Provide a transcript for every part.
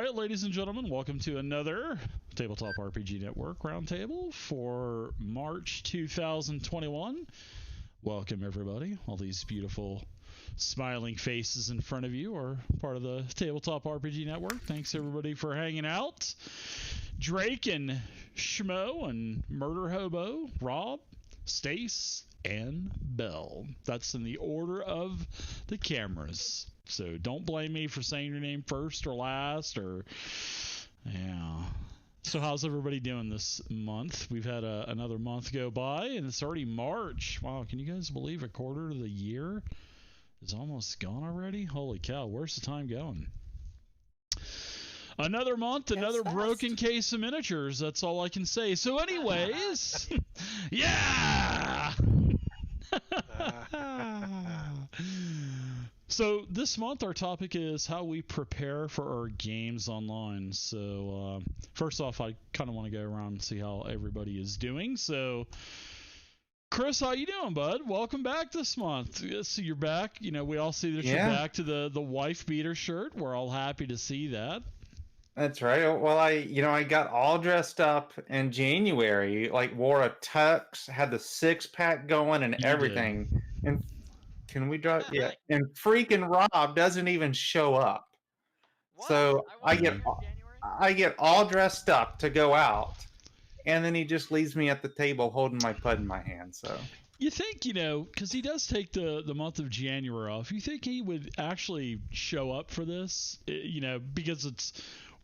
right, ladies and gentlemen, welcome to another Tabletop RPG Network Roundtable for March 2021. Welcome, everybody. All these beautiful smiling faces in front of you are part of the Tabletop RPG Network. Thanks, everybody, for hanging out. Drake and Schmo and Murder Hobo, Rob, Stace, and Bell. That's in the order of the cameras. So don't blame me for saying your name first or last or yeah. So how's everybody doing this month? We've had another month go by and it's already March. Wow, can you guys believe a quarter of the year is almost gone already? Holy cow, where's the time going? Another month, another broken case of miniatures. That's all I can say. So anyways, yeah! So this month our topic is how we prepare for our games online. So first off, I kind of want to go around and see how everybody is doing. So Chris, how you doing, bud? Welcome back this month. So you're back. You know, we all see that you're back to the wife beater shirt. We're all happy to see that. That's right. Well, I got all dressed up in January, like wore a tux, had the six-pack going and everything. And can we drop? Yeah. And freaking Rob doesn't even show up. What? So I get all dressed up to go out, and then he just leaves me at the table holding my pud in my hand. So you think, you know, because he does take the month of January off, you think he would actually show up for this? You know, because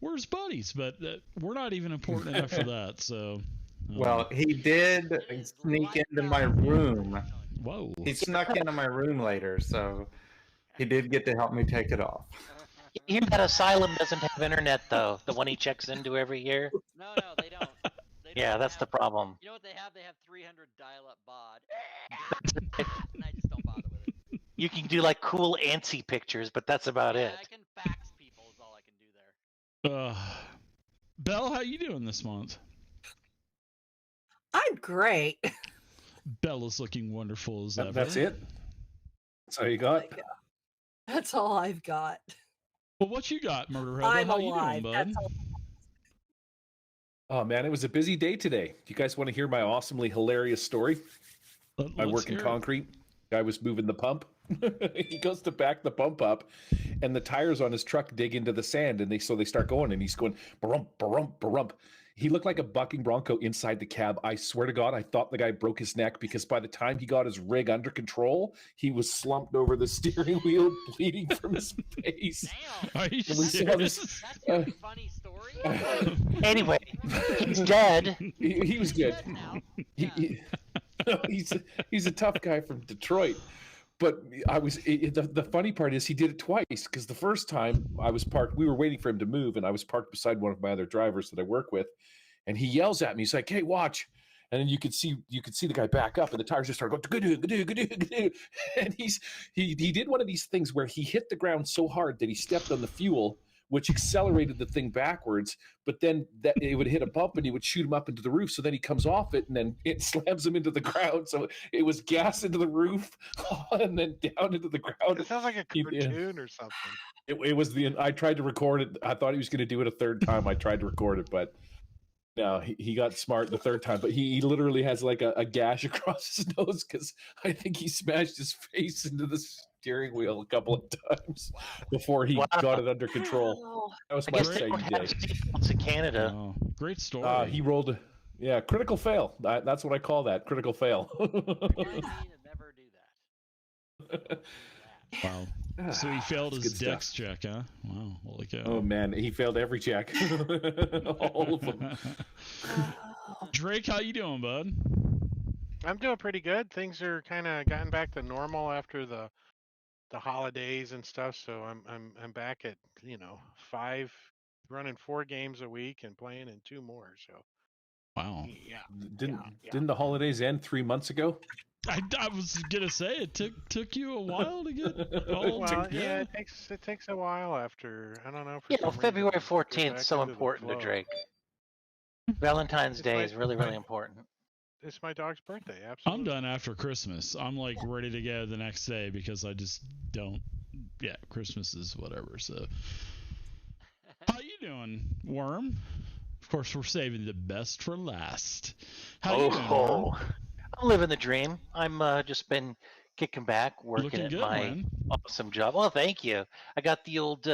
we're his buddies, but we're not even important enough for that. So, well, he did sneak into my room. Whoa! He snuck into my room later, so he did get to help me take it off. You hear that Asylum doesn't have internet, though, the one he checks into every year? No, they don't. Yeah, that's the problem. You know what they have? They have 300 dial-up baud. And I just don't bother with it. You can do, like, cool antsy pictures, but that's about it. I can fax people is all I can do there. Belle, how you doing this month? I'm great. Bella's looking wonderful as ever. That's it? That's all you got? That's all I've got. Well, what you got, Murder Hobo? I'm how alive. you doing, bud? Oh, man, it was a busy day today. You guys want to hear my awesomely hilarious story? I work in concrete. Guy was moving the pump. He goes to back the pump up, and the tires on his truck dig into the sand, and so they start going, and he's going, barump, barump, barump. He looked like a bucking bronco inside the cab. I swear to God, I thought the guy broke his neck because by the time he got his rig under control, he was slumped over the steering wheel, bleeding from his face. Damn! Are you serious? That's a funny story. Anyway, he's dead. He was good. He's a tough guy from Detroit. But the funny part is he did it twice, because the first time I was parked, we were waiting for him to move, and I was parked beside one of my other drivers that I work with, and he yells at me. He's like, "Hey, watch!" And then you could see the guy back up, and the tires just start going, "Gadoo." And he did one of these things where he hit the ground so hard that he stepped on the fuel, which accelerated the thing backwards, but then that it would hit a bump and he would shoot him up into the roof. So then he comes off it and then it slams him into the ground. So it was gas into the roof and then down into the ground. It sounds like a cartoon or something. It was I tried to record it. I thought he was going to do it a third time. I tried to record it, but no, he got smart the third time. But he literally has like a gash across his nose because I think he smashed his face into the steering wheel a couple of times before he got it under control. That was my exciting day. To Canada. Oh, great story. He rolled, critical fail. That's what I call that, critical fail. Never do that. Wow. So he failed his dex check, huh? Wow. Holy cow. Oh, man. He failed every check. All of them. Drake, how you doing, bud? I'm doing pretty good. Things are kind of gotten back to normal after the holidays and stuff. So I'm back at, running 4 games a week and playing in 2 more. So wow. Yeah. Didn't the holidays end 3 months ago? I was gonna say it took you a while to get all yeah, it takes a while after, I don't know. February 14th is so important to Drake. Valentine's Day is really, really important. It's my dog's birthday, absolutely. I'm done after Christmas. I'm like ready to go the next day because I just don't. Yeah, Christmas is whatever. So, how you doing, Worm? Of course, we're saving the best for last. How you doing, Worm? Oh, I'm living the dream. I'm just been kicking back, working Looking at good, my man. awesome job. Well, thank you. I got the old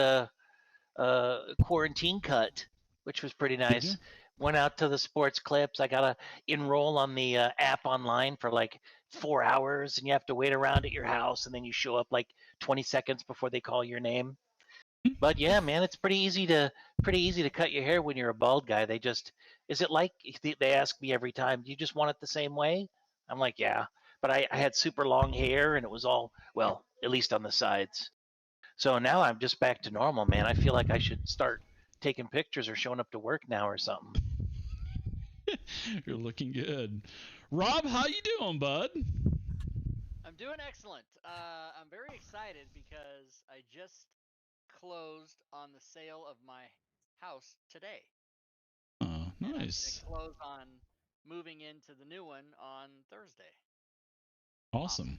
quarantine cut, which was pretty Did nice. you? Went out to the sports clips. I gotta enroll on the app online for like 4 hours, and you have to wait around at your house, and then you show up like 20 seconds before they call your name. But yeah, man, it's pretty easy to cut your hair when you're a bald guy. They just is it like they ask me every time, do you just want it the same way? I'm like, yeah. But I had super long hair and it was all well, at least on the sides. So now I'm just back to normal, man. I feel like I should start taking pictures or showing up to work now or something. You're looking good. Rob, how you doing, bud? I'm doing excellent. I'm very excited because I just closed on the sale of my house today. Oh, And I'm nice. gonna close on moving into the new one on Thursday. Awesome.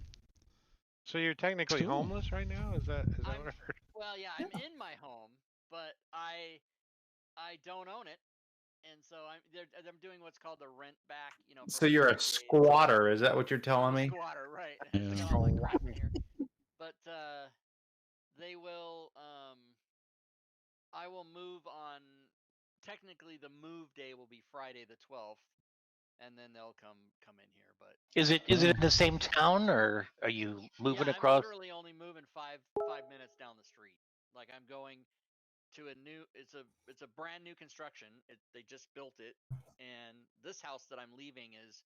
So you're technically Cool. homeless right now? Is that what I heard? Well, yeah, I'm in my home, but I don't own it, and so I'm doing what's called a rent back. For So you're a 30 days. squatter, is that what you're telling I'm a me? squatter, right? Yeah. I got all my crap in here. But they will. I will move on. Technically, the move day will be Friday the 12th, and then they'll come in here. But Is it in the same town or are you moving yeah, across? I'm literally only moving five minutes down the street. Like I'm going to a new. It's a brand new construction. They just built it, and this house that I'm leaving is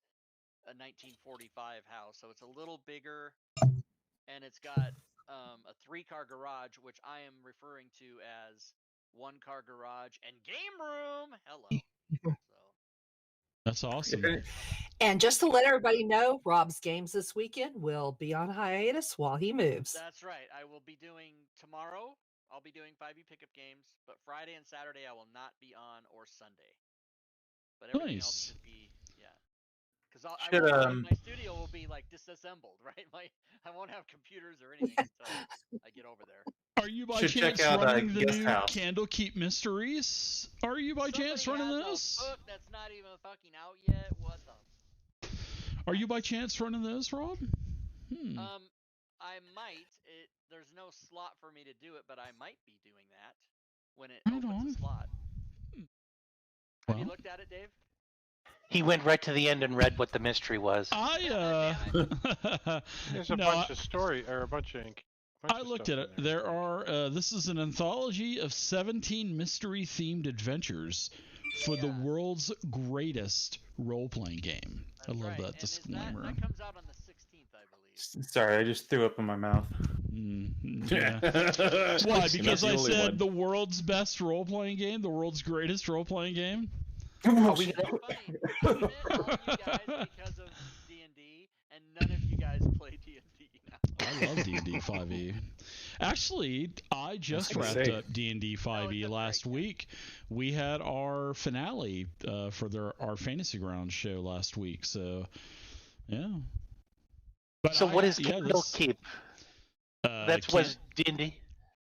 a 1945 house, so it's a little bigger, and it's got a 3-car garage, which I am referring to as 1-car garage and game room. Hello. So That's awesome. And just to let everybody know, Rob's games this weekend will be on hiatus while he moves. That's right. I will be doing tomorrow. I'll be doing 5e pickup games, but Friday and Saturday I will not be on, or Sunday. But everything else Nice. should be, yeah. Because my studio will be like disassembled, right? Like I won't have computers or anything until I get over there. Are you by Should chance check out, running the Guest new House. Candlekeep Mysteries? Are you by chance running Somebody has those? a book that's not even fucking out yet. What the? Are you by chance running those, Rob? I might. There's no slot for me to do it, but I might be doing that when it Right opens on. a slot. Have you looked at it, Dave? He went right to the end and read what the mystery was. There's a bunch of story or a bunch of. I looked at it. There are. This is an anthology of 17 mystery-themed adventures for the world's greatest role-playing game. I love that disclaimer. That comes out on the 16th, I believe. Sorry, I just threw up in my mouth. Yeah. Why? Because I said the world's best role-playing game, the world's greatest role-playing game. Are we funny? I met all you guys because of D&D, and none of you guys play D&D now. I love D&D 5e. Actually, I just wrapped up D&D 5e last week. We had our finale for our Fantasy Grounds show last week. So, yeah. But so what is Candlekeep? Was D&D?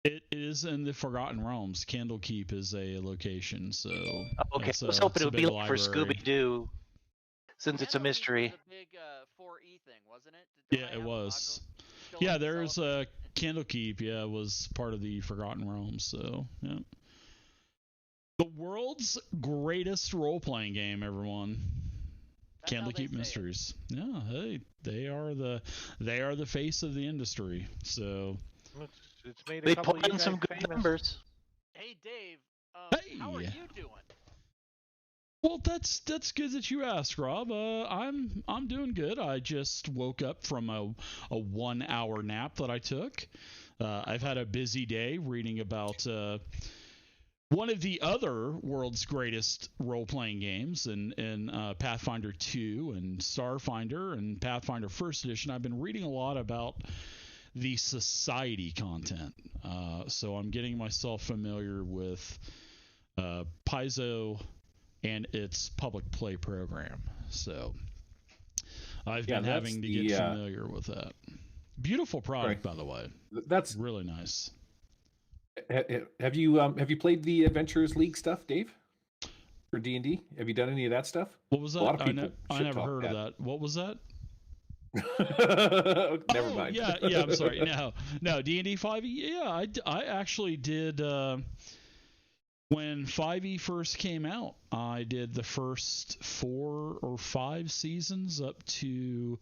It is in the Forgotten Realms. Candlekeep is a location, so okay. I was hoping it would be like for Scooby-Doo, since it's a mystery. Was a big 4E thing, wasn't it? Yeah, it was. Yeah, there's a Candlekeep. Yeah, was part of the Forgotten Realms. So yeah, the world's greatest role-playing game, everyone. Candlekeep Mysteries. Yeah, hey, they are the face of the industry. So. It's made they put in some good numbers. Hey Dave, how are you doing? Well, that's good that you asked, Rob. I'm doing good. I just woke up from a 1-hour nap that I took. I've had a busy day reading about one of the other world's greatest role-playing games in Pathfinder 2 and Starfinder and Pathfinder First Edition. I've been reading a lot about the society content. So I'm getting myself familiar with Paizo and its public play program. So I've been having to get familiar with that. Beautiful product, by the way. That's really nice. Have you played the Adventurers League stuff, Dave? For D&D, have you done any of that stuff? What was that? A lot of people I shit never talk heard of that. What was that? Never mind. Yeah. I'm sorry. No. D&D 5e. Yeah, I actually did. When 5e first came out, I did the first 4 or 5 seasons up to.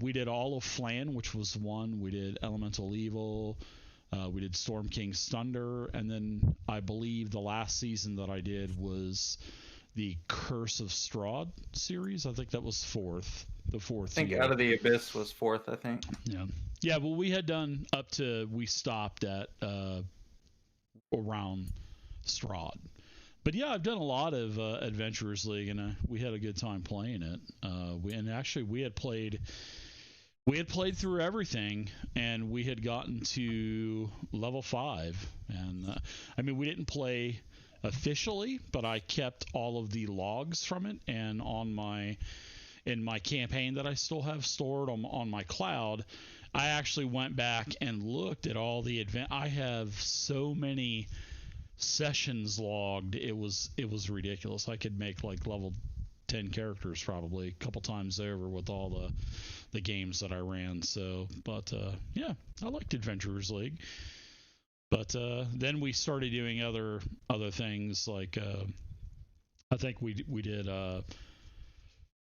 We did all of Flan, which was 1. We did Elemental Evil. We did Storm King's Thunder, and then I believe the last season that I did was the Curse of Strahd series. I think that was the fourth. I think year. Out of the Abyss was 4th, I think. Yeah. Well, we had done up to, we stopped at around Strahd. But yeah, I've done a lot of Adventurers League, and we had a good time playing it. We had played through everything, and we had gotten to level 5. And I mean, we didn't play officially, but I kept all of the logs from it, and in my campaign that I still have stored on my cloud, I actually went back and looked at all the I have so many sessions logged. It was ridiculous. I could make like level 10 characters probably a couple times over with all the games that I ran. So, but yeah, I liked Adventurers League. But then we started doing other things, like I think we did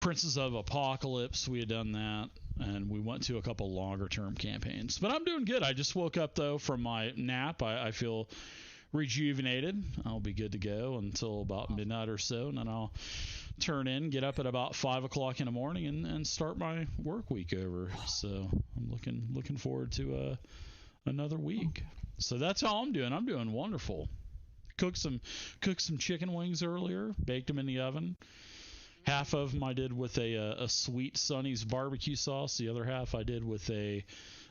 Princes of Apocalypse. We had done that, and we went to a couple longer term campaigns. But I'm doing good. I just woke up though from my nap. I feel rejuvenated. I'll be good to go until about midnight or so, and then I'll turn in, get up at about 5 o'clock in the morning, and start my work week over. So I'm looking forward to another week. So that's how I'm doing. I'm doing wonderful. Cooked some chicken wings earlier, baked them in the oven. Half of them I did with a sweet Sonny's barbecue sauce. The other half I did with a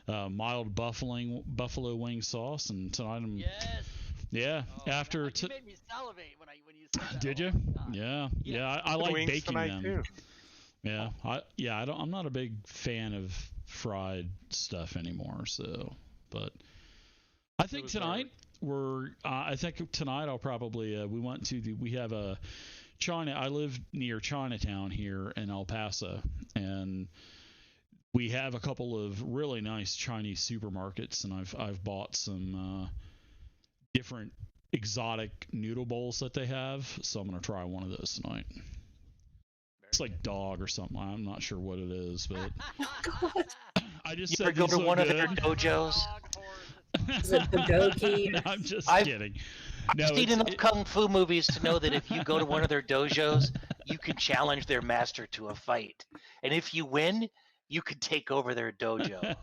mild buffalo wing sauce. And tonight I'm yeah. After you made me salivate when you said that. Did you? Yeah. I like baking them. Too. Yeah. I'm not a big fan of fried stuff anymore. So, but I think tonight I'll probably we have a I live near Chinatown here in El Paso, and we have a couple of really nice Chinese supermarkets, and I've bought some different exotic noodle bowls that they have, so I'm gonna try one of those tonight. It's like dog or something. I'm not sure what it is, but I just You ever go to one of their dojos? Is it the Doki? No, I'm just kidding. No, I've seen enough kung fu movies to know that if you go to one of their dojos, you can challenge their master to a fight, and if you win, you can take over their dojo.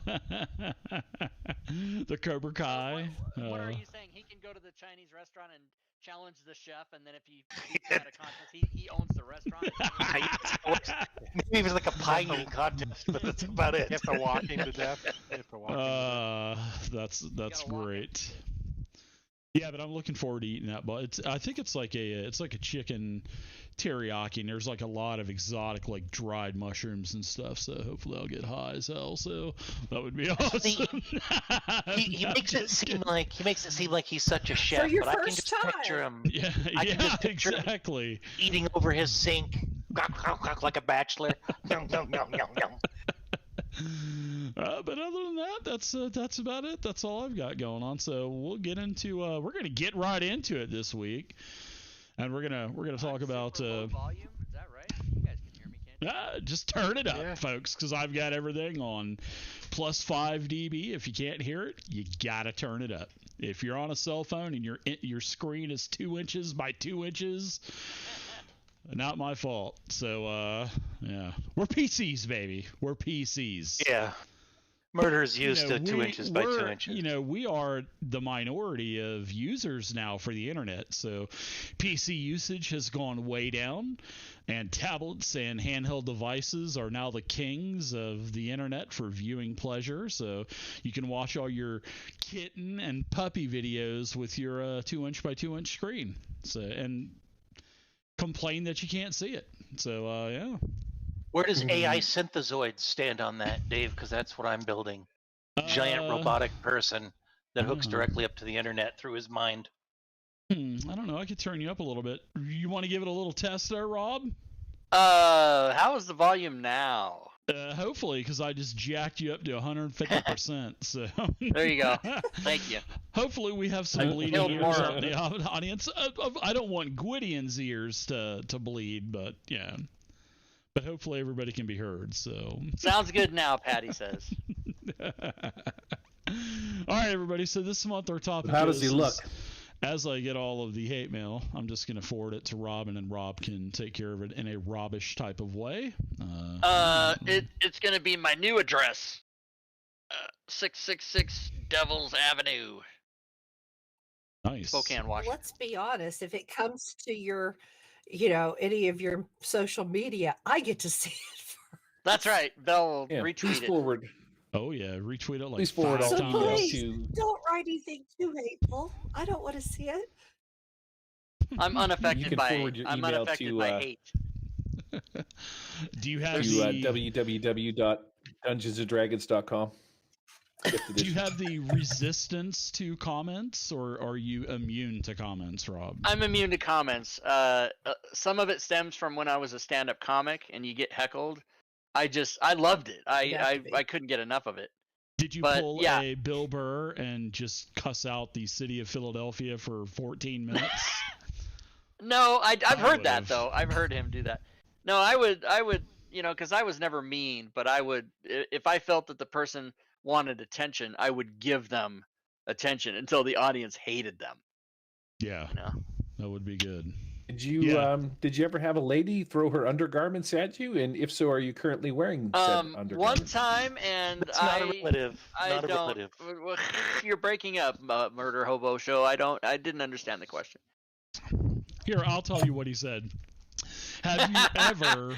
The Cobra Kai. What are you saying? He can go to the Chinese restaurant and challenge the chef, and then if he had a contest, he owns the restaurant. Maybe it was like a pie eating contest, but that's about it. You have to walk him to death. That's great. Yeah, but I'm looking forward to eating that. But I think it's like a chicken teriyaki, and there's like a lot of exotic like dried mushrooms and stuff. So hopefully I'll get high as hell. So that would be awesome. He makes it seem like he's such a chef, your but I can first just picture him. Yeah, exactly. Him eating over his sink like a bachelor. But other than that, that's about it. That's all I've got going on. So we'll get into we're gonna get right into it this week, and we're gonna talk about. Low volume? Is that right? You guys can hear me, can't you? Just turn it up, folks, because I've got everything on +5 dB. If you can't hear it, you gotta turn it up. If you're on a cell phone and your screen is 2 inches by 2 inches. Not my fault. So, yeah. We're PCs, baby. We're PCs. Yeah. Murder's used to 2 inches by 2 inches. We are the minority of users now for the internet. So PC usage has gone way down, and tablets and handheld devices are now the kings of the internet for viewing pleasure. So you can watch all your kitten and puppy videos with your 2 inch by 2 inch screen. So, and complain that you can't see it. So yeah. Where does AI synthezoids stand on that, Dave? Because that's what I'm building. Giant robotic person that hooks Oh. directly up to the internet through his mind. I don't know. I could turn you up a little bit. You want to give it a little test there, Rob? How is the volume now? Hopefully, because I just jacked you up to 150%. So There you go. Thank you. Hopefully, we have some I bleeding killed ears more. out in the audience. I don't want Gwydion's ears to bleed, but yeah. But hopefully, everybody can be heard. So Sounds good now, Patty says. all right, everybody. So this month our topic. How does he look? As I get all of the hate mail, I'm just going to forward it to Rob, and then Rob can take care of it in a Robish type of way. It's gonna be my new address. 666 Devils Avenue, Nice. Spokane, Washington. Let's be honest. If it comes to your, any of your social media, I get to see it first. That's right. They'll Yeah, retweet please it. forward. Oh yeah, retweet it like Please forward 5 all So times. please to. don't write anything too hateful. I don't want to see it. I'm unaffected can by. forward your I'm email unaffected to, by hate. Do you have To the www.dungeonsanddragons.com. Do you have the resistance to comments, or are you immune to comments, Rob? I'm immune to comments. Some of it stems from when I was a stand-up comic, and you get heckled. I loved it. You have to be. I couldn't get enough of it. Did you But, pull yeah. a Bill Burr and just cuss out the city of Philadelphia for 14 minutes? No, I've I heard that would've. though. I've heard him do that. No, I would, because I was never mean, but I would, if I felt that the person wanted attention, I would give them attention until the audience hated them. Yeah, You know? that would be good. Did you Yeah. did you ever have a lady throw her undergarments at you? And if so, are you currently wearing said One undergarments? time, and It's not a relative. I Not a don't. relative. You're breaking up, Murder Hobo Show. I didn't understand the question. Here, I'll tell you what he said. Have you ever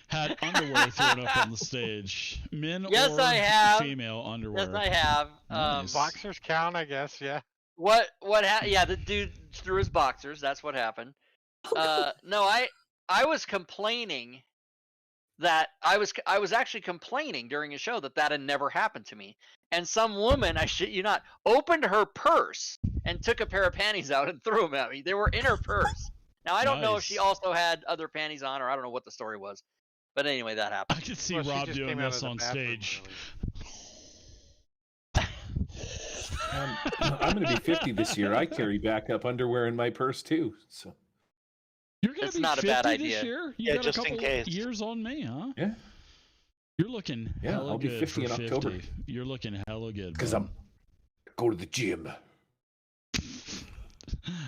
had underwear thrown up on the stage? Men Yes, or I have. female underwear? Yes, I have. Nice. Boxers count, I guess. Yeah. Yeah, the dude threw his boxers. That's what happened. No, I was complaining that I was actually complaining during a show that had never happened to me. And some woman, I shit you not, opened her purse and took a pair of panties out and threw them at me. They were in her purse. Now I don't know if she Nice. also had other panties on, or I don't know what the story was. But anyway, that happened. I could see Well, she Rob just doing came out of this the on bathroom stage. early. I'm going to be 50 this year. I carry backup underwear in my purse too. So You're gonna It's be not a 50 bad this idea. year? You Yeah, got just a in couple case. years on me, huh? yeah, You're looking Yeah, hella I'll be good 50 for in 50. October. You're looking hella good. because bud. go to the gym.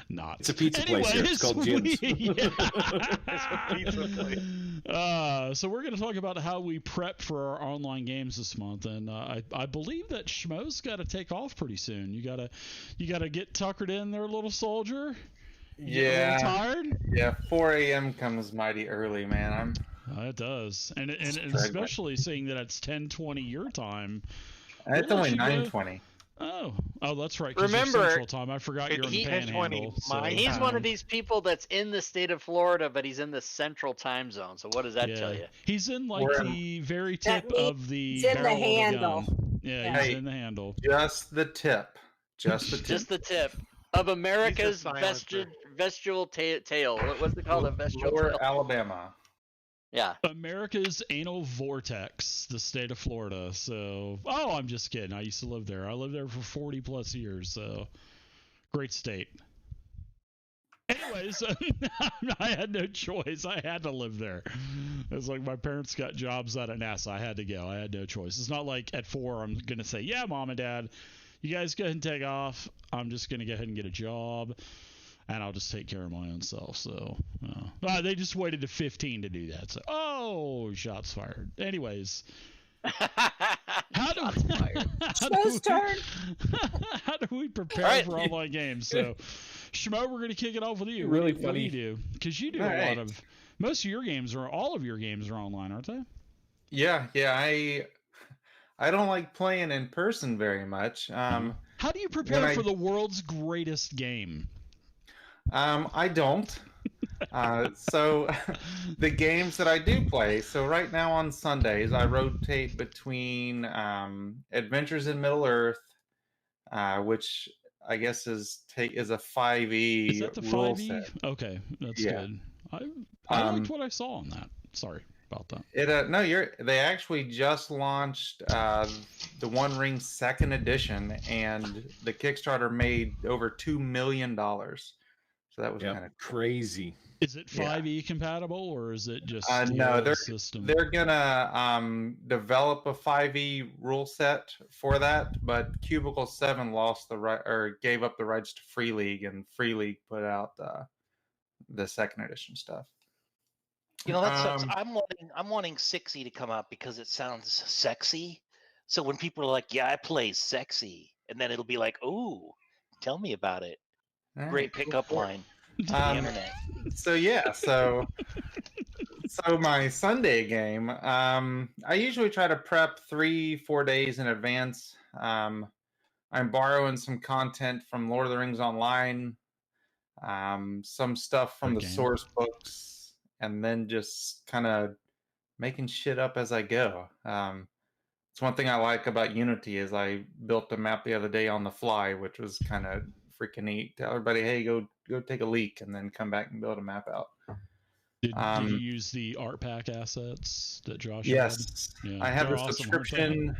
Not. It's a pizza place here. It's called Jim's. So we're going to talk about how we prep for our online games this month, and I believe that Schmo's got to take off pretty soon. You gotta get tuckered in there, little soldier. You getting a little tired? Yeah, 4 a.m. comes mighty early, man. It does, and Struggling. especially seeing that it's 10:20 your time. It's We'll only let you go. 9:20. Oh, that's right. 'cause you're Remember, Central Time. I forgot you're in the he- Panhandle. 10:20 So. my He's one time. of these people that's in the state of Florida, but he's in the central time zone. So what does that tell you? He's in like We're- the very That tip of the means in the barrel of the handle. gun. Yeah, he's Hey. in the handle. Just the tip. Just the tip. Just the tip of America's silencer. vestigial tail. What's it called? A vestigial Lower tail? Alabama. Yeah. America's anal vortex, the state of Florida. So, I'm just kidding. I used to live there. I lived there for 40 plus years. So, great state. Anyways, I had no choice. I had to live there. It's like my parents got jobs out at NASA. I had to go. I had no choice. It's not like at 4 I'm going to say, yeah, mom and dad, you guys go ahead and take off. I'm just going to go ahead and get a job. And I'll just take care of my own self. So, they just waited to 15 to do that. So, shots fired. Anyways, how do Schmo's turn. how do we prepare All right. for online games? So, Schmo, we're going to kick it off with you. Really What do funny. you do? Because you do All a lot right. of. Most of your games all of your games are online, aren't they? Yeah. I don't like playing in person very much. How do you prepare When I- for the world's greatest game? I don't. So the games that I do play. So right now on Sundays, I rotate between Adventures in Middle Earth, which I guess is a 5e Is that the rule 5e? set. Okay, that's Yeah. good. I liked what I saw on that. Sorry about that. They actually just launched the One Ring second edition, and the Kickstarter made over $2 million. So that was kind of crazy. Is it 5e compatible, or is it just no? the system? They're gonna develop a 5e rule set for that, but Cubicle 7 lost the right, or gave up the rights to Free League, and Free League put out the second edition stuff. You know, that sucks. I'm wanting 6e to come out because it sounds sexy. So when people are like, "Yeah, I play sexy," and then it'll be like, "Ooh, tell me about it." Great pickup line to the internet. So yeah, so my Sunday game, I usually try to prep 3-4 days in advance. I'm borrowing some content from Lord of the Rings Online, some stuff from the source books, and then just kind of making shit up as I go. It's one thing I like about Unity is I built a map the other day on the fly, which was kind of freaking neat. Tell everybody, hey, go take a leak, and then come back and build a map out. Did you use the art pack assets that Josh yes, had? Yeah, I have the awesome, subscription,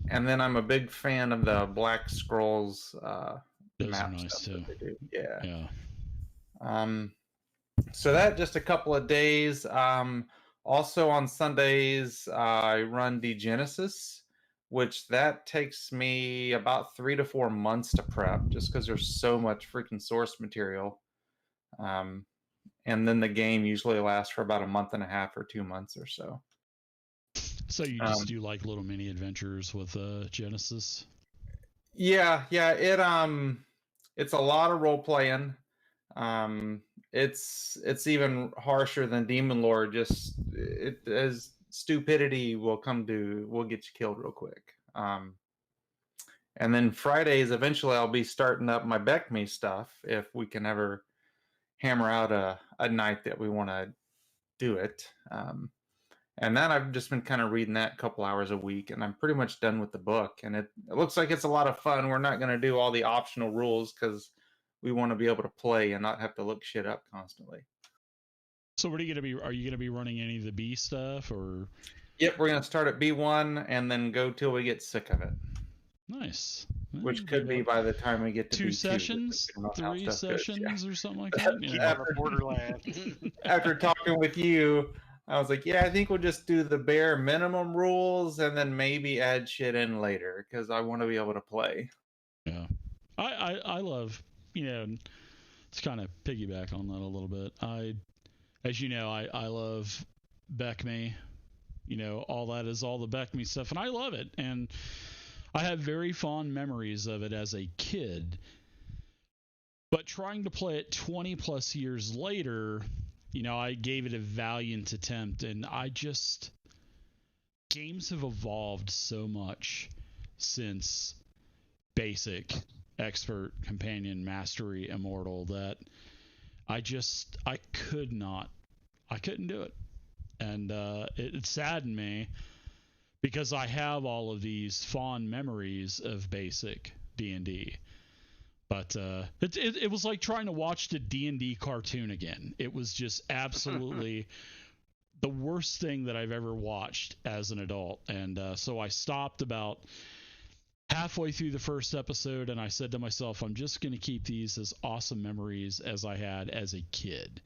and then I'm a big fan of the Black Scrolls those map are nice stuff too. that they do. Yeah. Yeah. So that just a couple of days. Also on Sundays, I run Degenesis, which that takes me about 3 to 4 months to prep, just because there's so much freaking source material. And then the game usually lasts for about a month and a half or 2 months or so. So you just do like little mini adventures with Genesis? Yeah. It's a lot of role playing. It's even harsher than Demon Lord. Just as stupidity will get you killed real quick. And then Fridays, eventually I'll be starting up my Beckme stuff if we can ever hammer out a night that we want to do it. And then I've just been kind of reading that a couple hours a week, and I'm pretty much done with the book. And it looks like it's a lot of fun. We're not going to do all the optional rules because we want to be able to play and not have to look shit up constantly. So what are you going to be running any of the B stuff, or? Yep, we're going to start at B1 and then go till we get sick of it. Nice. Which could be by the time we get to 2 B2, sessions, 3 sessions, or something like that. Yeah. Borderlands. After talking with you, I was like, yeah, I think we'll just do the bare minimum rules and then maybe add shit in later because I want to be able to play. Yeah, I love, to kind of piggyback on that a little bit. As you know, I love Beckme. All that is all the Beckme stuff, and I love it. And I have very fond memories of it as a kid. But trying to play it 20 plus years later, I gave it a valiant attempt, and games have evolved so much since Basic, Expert, Companion, Mastery, Immortal that I couldn't do it. And it saddened me because I have all of these fond memories of Basic D&D. But it was like trying to watch the D&D cartoon again. It was just absolutely the worst thing that I've ever watched as an adult. And so I stopped about halfway through the first episode, and I said to myself, I'm just going to keep these as awesome memories as I had as a kid.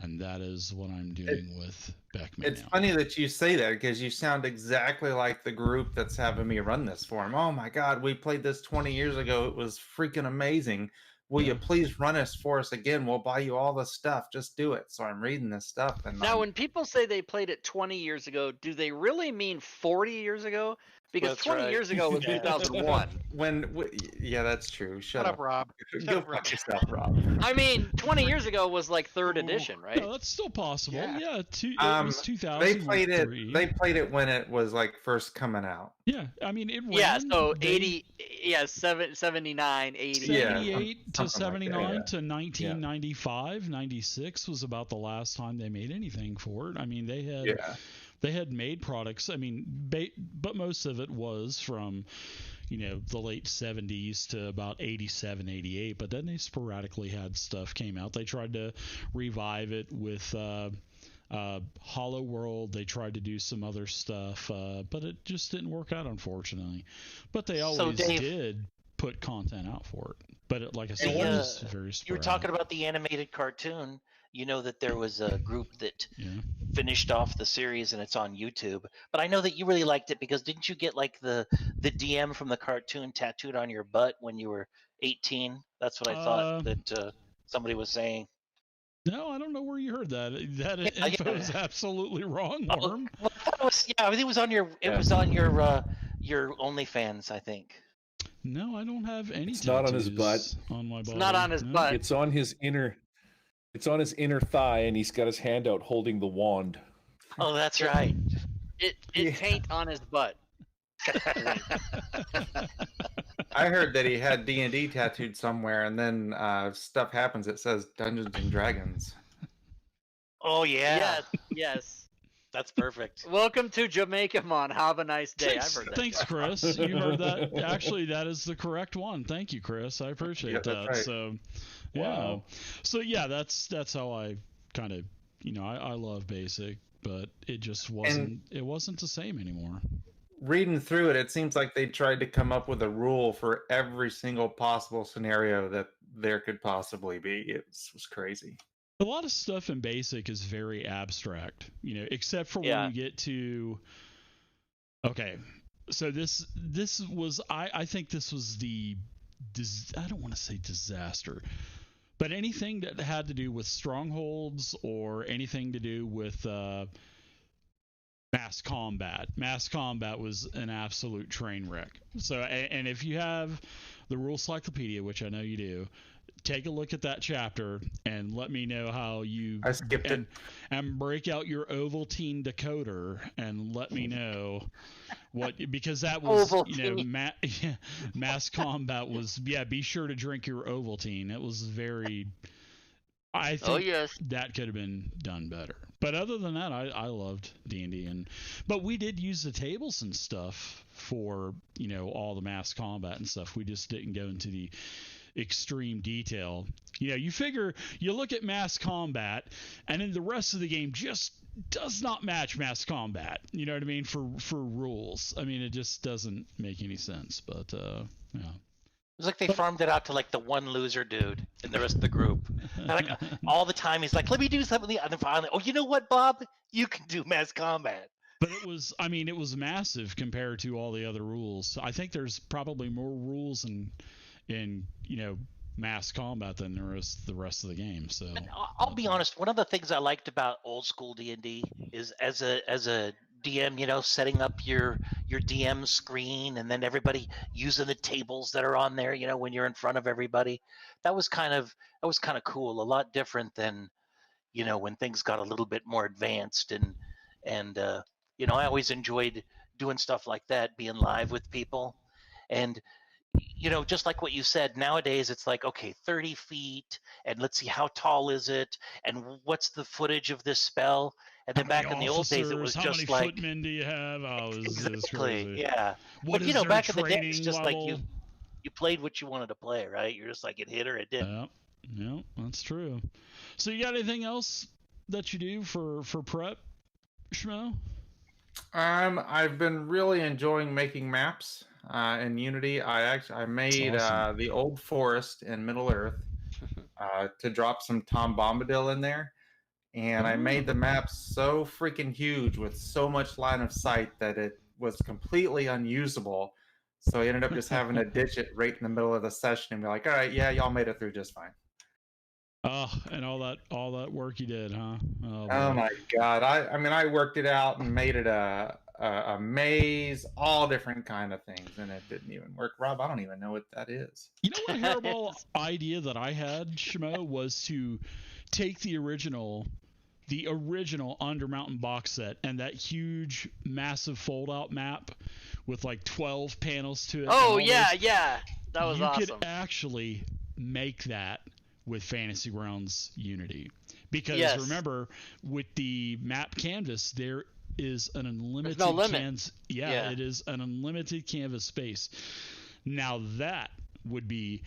And that is what I'm doing with Beckman. It's funny that you say that because you sound exactly like the group that's having me run this for them. Oh my God, we played this 20 years ago. It was freaking amazing. Will you please run this for us again? We'll buy you all the stuff. Just do it. So I'm reading this stuff. And now, when people say they played it 20 years ago, do they really mean 40 years ago? Because That's 20 right. years ago was 2001. Yeah, that's true. Shut up, Rob. Go fuck yourself, Rob. I mean, 20 years ago was like 3rd edition, right? No, that's still possible. Yeah, it was 2000. They played it when it was like first coming out. Yeah, I mean it ran. Yeah, so 79, 80. 78 to 79 like to 1995, 96 was about the last time they made anything for it. I mean, they had they had made products. I mean, but most of it was from, the late 70s to about 87, 88. But then they sporadically had stuff came out. They tried to revive it with Hollow World. They tried to do some other stuff, but it just didn't work out, unfortunately. But they always did put content out for it. But like I said, it was very sporadic. You were talking about the animated cartoon. You know that there was a group that finished off the series and it's on YouTube. But I know that you really liked it because didn't you get like the DM from the cartoon tattooed on your butt when you were 18? That's what I thought that somebody was saying. No, I don't know where you heard that. That info is absolutely wrong, Worm. Well, I think it was on your your OnlyFans, I think. No, I don't have any. It's not on his butt. On my body. It's not on his butt. It's on his inner. It's on his inner thigh, and he's got his hand out holding the wand. Oh, that's right. It taint on his butt. I heard that he had D&D tattooed somewhere, and then stuff happens. It says Dungeons and Dragons. Oh yeah. Yes. That's perfect. Welcome to Jamaica, Mon. Have a nice day. I've heard that. Thanks, Chris. You heard that. Actually, that is the correct one. Thank you, Chris. I appreciate that. Right. So, yeah. Wow. So yeah, that's how I kind of, I love Basic, but it just wasn't. It wasn't the same anymore. Reading through it, it seems like they tried to come up with a rule for every single possible scenario that there could possibly be. It was crazy. A lot of stuff in Basic is very abstract, except for when you get to. Okay, so this was I think this was the I don't want to say disaster, but anything that had to do with strongholds or anything to do with mass combat. Mass combat was an absolute train wreck. So, and if you have the Rule Cyclopedia, which I know you do, take a look at that chapter and let me know how you I skipped it. And break out your Ovaltine decoder and let me know what, because that was mass combat was be sure to drink your Ovaltine. It was very, I think that could have been done better. But other than that, I loved D&D, but we did use the tables and stuff for all the mass combat and stuff. We just didn't go into the extreme detail. You figure you look at mass combat, and then the rest of the game just does not match mass combat. You know what I mean? For rules, I mean, it just doesn't make any sense. But yeah. It was like they farmed it out to like the one loser dude in the rest of the group. And like all the time he's like, let me do something. And then finally, oh, you know what, Bob? You can do mass combat. But it was massive compared to all the other rules. I think there's probably more rules in mass combat than there is the rest of the game. So I'll be honest. One of the things I liked about old school D&D is as a DM, setting up your DM screen and then everybody using the tables that are on there, when you're in front of everybody. That was kind of cool. A lot different than, when things got a little bit more advanced and I always enjoyed doing stuff like that, being live with people. And just like what you said, nowadays it's like, okay, 30 feet, and let's see how tall is it, and what's the footage of this spell. And then back in the old days, it was how just many like footmen do you have? Oh, exactly, yeah. What But back in the day, it's just level? like you played what you wanted to play, right? You're just like it hit or it didn't. Yeah, that's true. So you got anything else that you do for prep, Shmo? I've been really enjoying making maps in Unity. I made awesome. the Old Forest in Middle Earth to drop some Tom Bombadil in there. And I made the map so freaking huge with so much line of sight that it was completely unusable. So I ended up just having to ditch it right in the middle of the session and be like, all right, yeah, y'all made it through just fine. Oh, and all that work you did, huh? Oh my God. I worked it out and made it a maze, all different kind of things, and it didn't even work. Rob, I don't even know what that is. You know what a terrible idea that I had, Shmo, was to take the original Undermountain box set and that huge, massive fold-out map with like 12 panels to it. Oh, yeah. That was awesome. You could actually make that with Fantasy Grounds Unity. Because remember, with the map canvas, there is an unlimited no limit. Yeah, it is an unlimited canvas space. Now that would be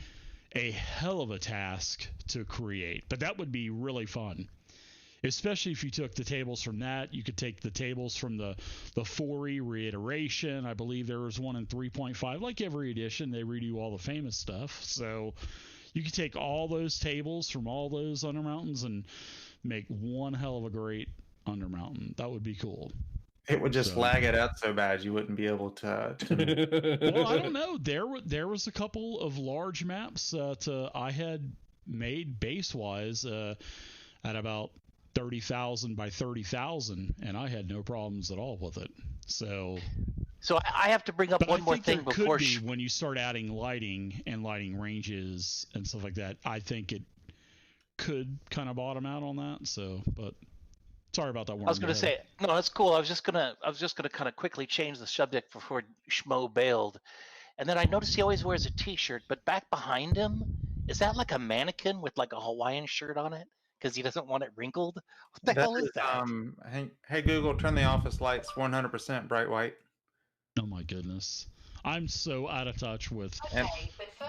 a hell of a task to create, but that would be really fun. Especially if you took the tables from that. You could take the tables from the 4E reiteration. I believe there was one in 3.5. Like every edition, they redo all the famous stuff. So you could take all those tables from all those Undermountains and make one hell of a great Undermountain. That would be cool. It would just lag it out so bad you wouldn't be able to. Well, I don't know. There was a couple of large maps that I had made base-wise at about 30,000 by 30,000, and I had no problems at all with it. So I have to bring up one more thing before when you start adding lighting and lighting ranges and stuff like that, I think it could kind of bottom out on that. So, but sorry about that. I was going to say, no, that's cool. I was just gonna kind of quickly change the subject before Schmo bailed, and then I noticed he always wears a T-shirt, but back behind him, is that like a mannequin with like a Hawaiian shirt on it? Because he doesn't want it wrinkled. What the hell is that? Hey Google, turn the office lights 100% bright white. Oh my goodness, I'm so out of touch with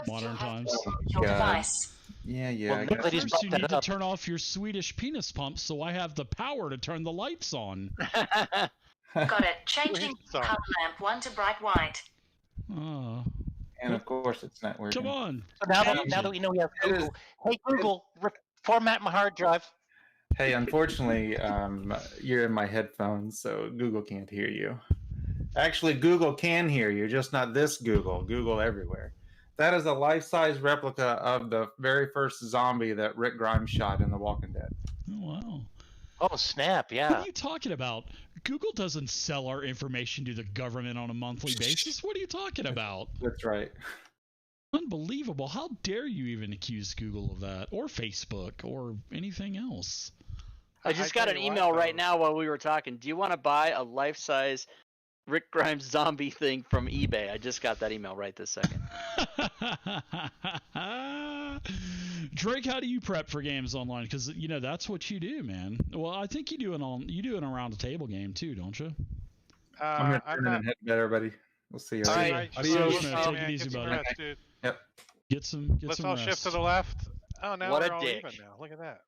modern times. Your device. Yeah. Well, first you need to turn off your Swedish penis pump so I have the power to turn the lights on. Got it. Changing color lamp 1 to bright white. Oh. And of course it's not working. Come on. So now that we know we have Google, hey Google, format my hard drive. Hey, unfortunately, you're in my headphones, so Google can't hear you. Actually, Google can hear you, just not this Google. Google everywhere. That is a life-size replica of the very first zombie that Rick Grimes shot in The Walking Dead. Oh, wow. Oh, snap, yeah. What are you talking about? Google doesn't sell our information to the government on a monthly basis. What are you talking about? That's right. Unbelievable. How dare you even accuse Google of that, or Facebook, or anything else? I just got an email right now while we were talking. Do you want to buy a life-size Rick Grimes zombie thing from eBay? I just got that email right this second. Drake, how do you prep for games online? Because that's what you do, man. Well, I think you do an around the table game too, don't you? I'm gonna turn it and head to bed, everybody. We'll see you. All right. Adios. Take it easy, buddy. Dude. Yep. Get some Let's some all rest. shift to the left. Oh, now What we're a all dick. even now. Look at that.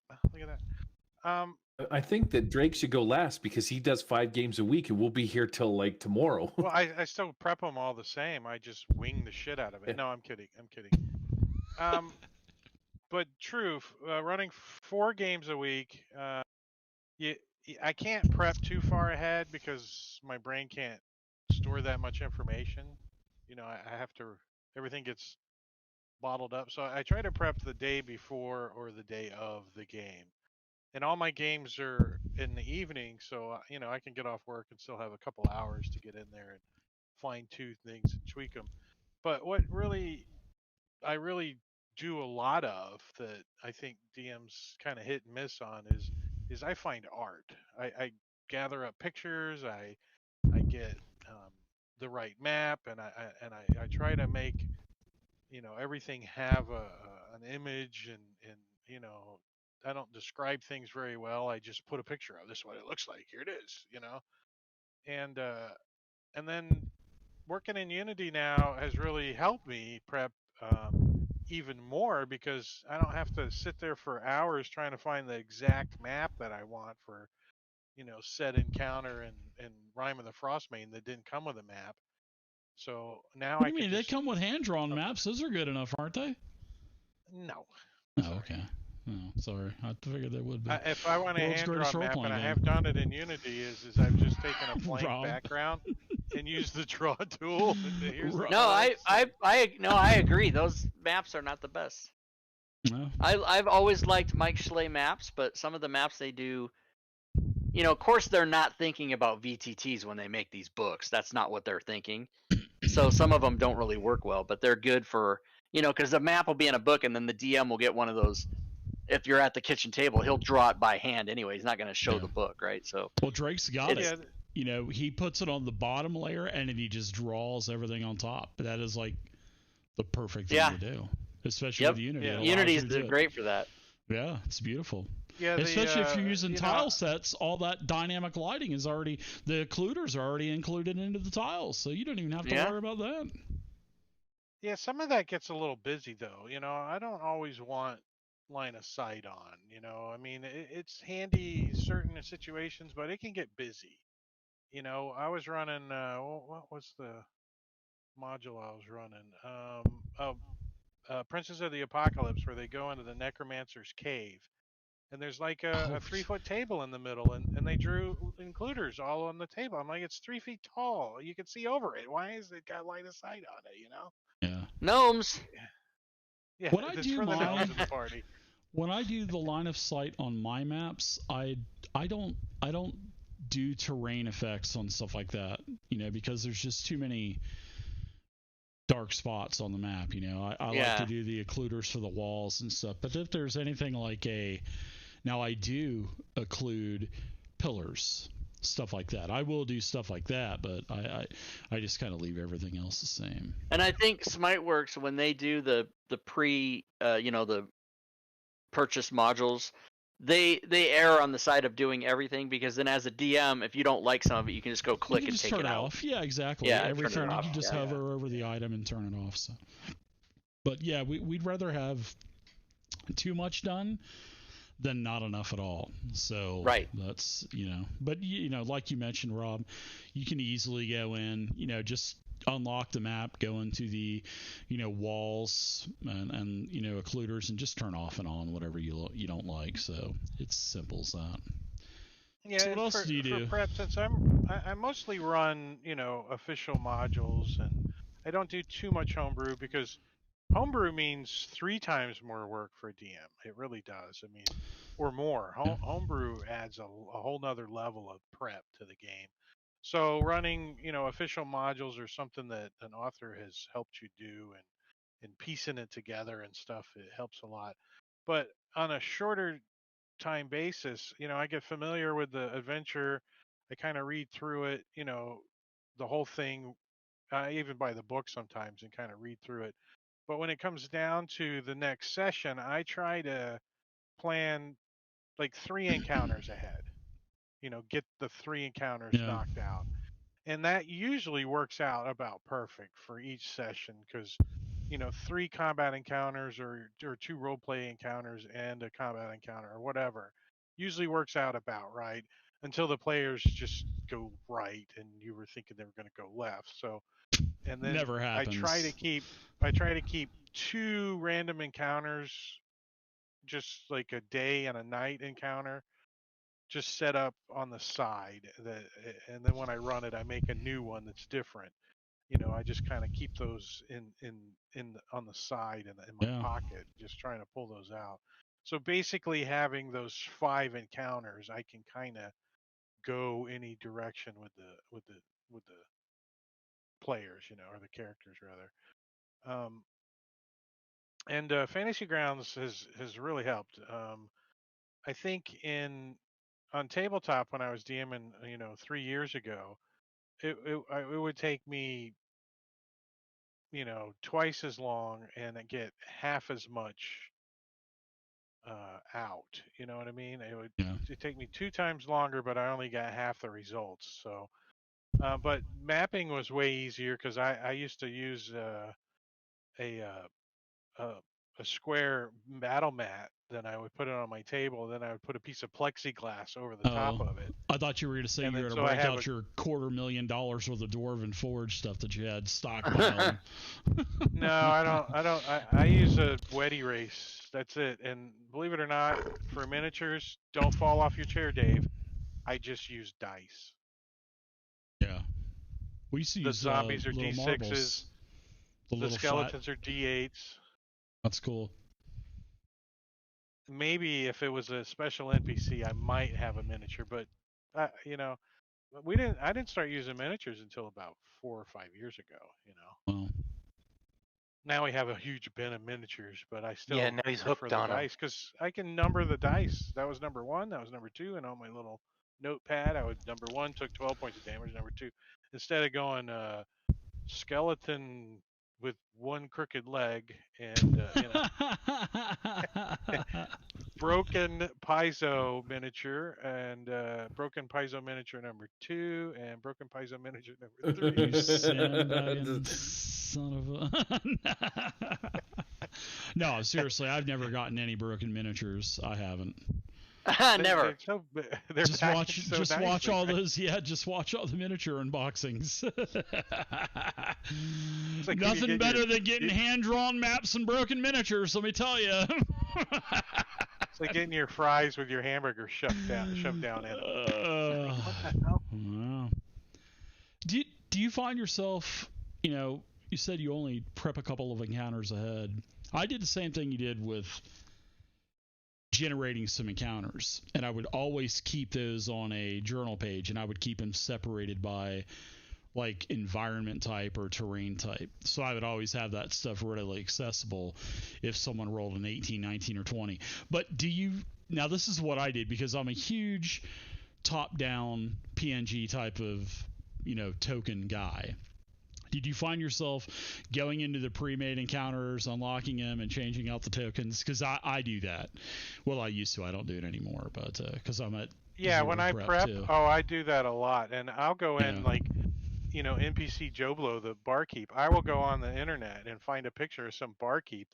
I think that Drake should go last because he does 5 games a week, and we'll be here till like tomorrow. Well, I still prep them all the same. I just wing the shit out of it. No, I'm kidding. But true, running 4 games a week, I can't prep too far ahead because my brain can't store that much information. I have to. Everything gets bottled up, so I try to prep the day before or the day of the game. And all my games are in the evening, so I can get off work and still have a couple hours to get in there and fine tune things and tweak them. But what I really do a lot of that I think DMs kind of hit and miss on is I find art. I gather up pictures. I get the right map, and I try to make everything have an image, and I don't describe things very well. I just put a picture of this is what it looks like. Here it is, and then working in Unity now has really helped me prep even more because I don't have to sit there for hours trying to find the exact map that I want for said encounter and Rime of the Frostmaiden that didn't come with a map. So now What do you mean? They come with hand-drawn maps. Those are good enough, aren't they? No. Oh, okay. Oh, sorry. I figured they would be. If I want a World's greatest hand-drawn map, and I role-playing have done it in Unity, is I've just taken a blank Rob. background and used the draw tool. And here's the No, I agree. Those maps are not the best. No. I've always liked Mike Schley maps, but some of the maps they do, of course they're not thinking about VTTs when they make these books. That's not what they're thinking. So some of them don't really work well, but they're good for, because the map will be in a book and then the DM will get one of those. If you're at the kitchen table, he'll draw it by hand anyway. He's not going to show the book, right? So well, Drake's got it. He puts it on the bottom layer and then he just draws everything on top. That is like the perfect thing to do, especially with Unity. Yeah. Unity is great for that. Yeah, it's beautiful. Yeah, Especially if you're using you know, tile sets, all that dynamic lighting is already, the occluders are already included into the tiles, so you don't even have to Yeah. worry about that. yeah, some of that gets a little busy though. You know, I don't always want line of sight on. You know, I mean, it's handy certain situations, but it can get busy. You know, I was running. What was the module I was running? Princess of the Apocalypse, where they go into the Necromancer's cave, and there's like a 3-foot table in the middle, and they drew includers all on the table. I'm like, it's 3 feet tall. You can see over it. Why is it got line of sight on it? You know? Yeah. Gnomes. Yeah, When I it's do for the gnomes mine, in the party. when I do the line of sight on my maps, I don't do terrain effects on stuff like that, because there's just too many dark spots on the map. I like Yeah. to do the occluders for the walls and stuff. But if there's anything like now I do occlude pillars, stuff like that. I will do stuff like that, but I just kind of leave everything else the same. And I think Smiteworks, when they do the pre, the purchase modules, they err on the side of doing everything, because then as a DM, if you don't like some of it, you can just go click you can and just take turn it out. off. Yeah, exactly. Yeah, Every turn it turn you off. can just Yeah. hover over the item and turn it off. So, but yeah, we'd rather have too much done than not enough at all. So Right. that's but like you mentioned, Rob, you can easily go in, just unlock the map, go into the walls and occluders, and just turn off and on whatever you don't like. So it's simple as that. Yeah, So what else do you do? For prep, since I mostly run, official modules, and I don't do too much homebrew, because homebrew means 3 times more work for a DM. It really does. I mean, or more. Homebrew adds a whole nother level of prep to the game. So running, official modules or something that an author has helped you do, and piecing it together and stuff, it helps a lot. But on a shorter time basis, I get familiar with the adventure. I kind of read through it, the whole thing. I even buy the book sometimes and kind of read through it. But when it comes down to the next session, I try to plan like 3 encounters ahead. Get the 3 encounters knocked out. And that usually works out about perfect for each session, because 3 combat encounters or 2 role play encounters and a combat encounter or whatever usually works out about right, until the players just go right and you were thinking they were going to go left. So, and then Never happens. I try to keep 2 random encounters, just like a day and a night encounter, just set up on the side, and then when I run it, I make a new one that's different. I just kind of keep those on the side in my pocket, just trying to pull those out. So basically, having those 5 encounters, I can kind of go any direction with the players, or the characters rather. And Fantasy Grounds has really helped. I think on Tabletop, when I was DMing, 3 years ago, it would take me twice as long and get half as much out. You know what I mean? It'd take me 2 times longer, but I only got half the results. So, but mapping was way easier, because I used to use a square battle mat. Then I would put it on my table. Then I would put a piece of plexiglass over the top of it. I thought you were going to say you were going to break out your $250,000 worth of Dwarven Forge stuff that you had stockpiled. No, I don't. I use a wet erase. That's it. And believe it or not, for miniatures, don't fall off your chair, Dave. I just use dice. Yeah. We used to use the zombies are little D6s. Marbles. The skeletons are D8s. That's cool. Maybe if it was a special NPC, I might have a miniature, but I didn't start using miniatures until about 4 or 5 years ago. Wow. Now we have a huge bin of miniatures, but I still now he's hooked the on dice, because I can number the dice. That was number 1. That was number 2, and on my little notepad, I would number 1 took 12 points of damage. Number 2, instead of going skeleton with one crooked leg and broken piezo miniature and broken piezo miniature number 2 and broken piezo miniature number 3. You sandbagging son of a. No, seriously, I've never gotten any broken miniatures. I haven't. Never. They're Just watch, packaged so just watch nicely, all right? those. Yeah, just watch all the miniature unboxings. It's like when you Nothing get better your- than getting hand-drawn maps and broken miniatures. Let me tell you. It's like getting your fries with your hamburger shoved down in it. What the hell? Wow. Do you find yourself, you said you only prep a couple of encounters ahead. I did the same thing you did with generating some encounters, and I would always keep those on a journal page, and I would keep them separated by like environment type or terrain type. So I would always have that stuff readily accessible if someone rolled an 18, 19, or 20. But now this is what I did, because I'm a huge top-down PNG type of, token guy. Did you find yourself going into the pre-made encounters, unlocking them, and changing out the tokens? Because I do that. Well, I used to. I don't do it anymore, but because I'm at When I prep, too. I do that a lot, and I'll go in NPC Joblo, the barkeep. I will go on the internet and find a picture of some barkeep